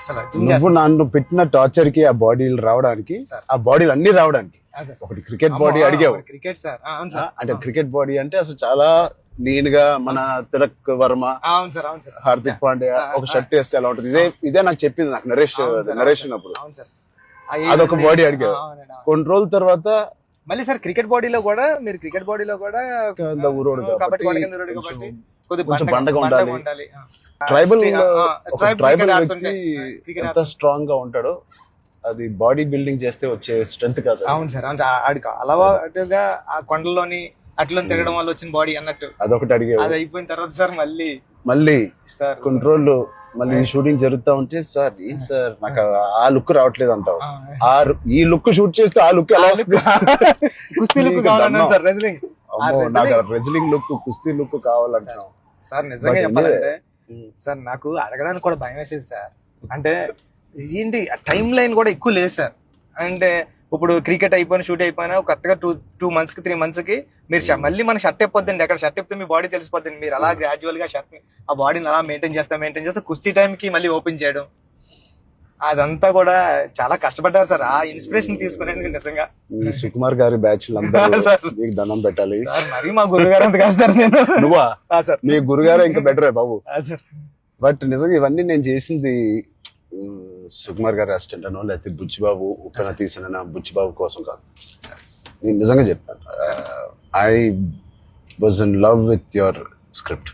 అసలు నువ్వు నన్ను పెట్టిన టార్చర్ కి ఆ బాడీలు రావడానికి, ఆ బాడీలు అన్ని రావడానికి ఒకటి క్రికెట్ బాడీ అడిగావు. క్రికెట్ సార్ అవును సార్. అంటే క్రికెట్ బాడీ అంటే అసలు చాలా నీట్ గా మన తిలక్ వర్మ, అవును సార్ అవును సార్, హార్దిక్ పాండ్యా ఒక షర్ట్ వేస్తే ఎలా ఉంటుంది, ఇదే నాకు చెప్పింది నాకు నరేషన్ అప్పుడు. అవును సార్, అదొక బాడీ అడిగావు. కొన్ని రోజుల తర్వాత మళ్ళీ సార్ క్రికెట్ బాడీలో కూడా మీరు క్రికెట్ బాడీలో కూడా ఊరోడు కాబట్టి కొంచెం బండగా ఉండాలి. ట్రైబల్ వ్యక్తి ఎంత స్ట్రాంగ్ గా ఉంటాడో అది బాడీ బిల్డింగ్ చేస్తే వచ్చే స్ట్రెంత్ కాదు. అవును సార్ అవును సార్, ఆడికి అలవాటుగా ఆ కొండల్లోని అట్లా తిరగడం వల్ల వచ్చిన బాడీ అన్నట్టు అదొకటి అడిగావు. అది అయిపోయిన తర్వాత సార్ మళ్ళీ సార్ కొన్ని రోజులు మళ్ళీ షూటింగ్ జరుగుతా ఉంటే సార్ ఏంటి సార్ నాకు ఆ లుక్ రావట్లేదు అంటావు. ఈ లుక్ షూట్ చేస్తే ఆ లుక్ ఎలా వస్తుంది? కుస్తీ లుక్ కావాలన్నా సార్, రెజ్లింగ్ నాకు రెజ్లింగ్ లుక్, కుస్తీ లుక్ కావాలంటావు సార్. నిజంగా చెప్పాలంటే సార్ నాకు అడగడానికి కూడా భయం వేసేది సార్. అంటే ఏంటి టైం లైన్ కూడా ఎక్కువ లేదు సార్. అంటే ఇప్పుడు క్రికెట్ అయిపోయిన షూట్ అయిపోయినా కరెక్ట్గా 2 months కి 3 months కి మీరు మళ్ళీ మన షర్ట్ అయిపోద్దండి. అక్కడ షర్ట్ అయిపోతే మీ బాడీ తెలిసిపోద్దండి. మీరు అలా గ్రాడ్యువల్ గా షర్ట్ ఆ బాడీని అలా మెయింటైన్ చేస్తే కుస్తీ టైంకి మళ్ళీ ఓపెన్ చేయడం, అదంతా కూడా చాలా కష్టపడ్డారు సార్. ఆ ఇన్స్పిరేషన్ తీసుకునేది నిజంగా సుకుమార్ గారి బ్యాచ్ మీకు దండం పెట్టాలి. మరి మా గురుగారు అంత కాదు సార్. నేను నువ్వా సార్, మీ గురుగారు ఇంకా బెటరే బాబు సార్. బట్ నిజంగా ఇవన్నీ నేను చేసింది సుకుమార్ గారి అసిస్టెంట్ అనో లేకపోతే బుచ్చిబాబు ఉప్పెన తీసిన బుచ్చిబాబు కోసం కాదు. నేను నిజంగా చెప్పాను, I was in love with your script.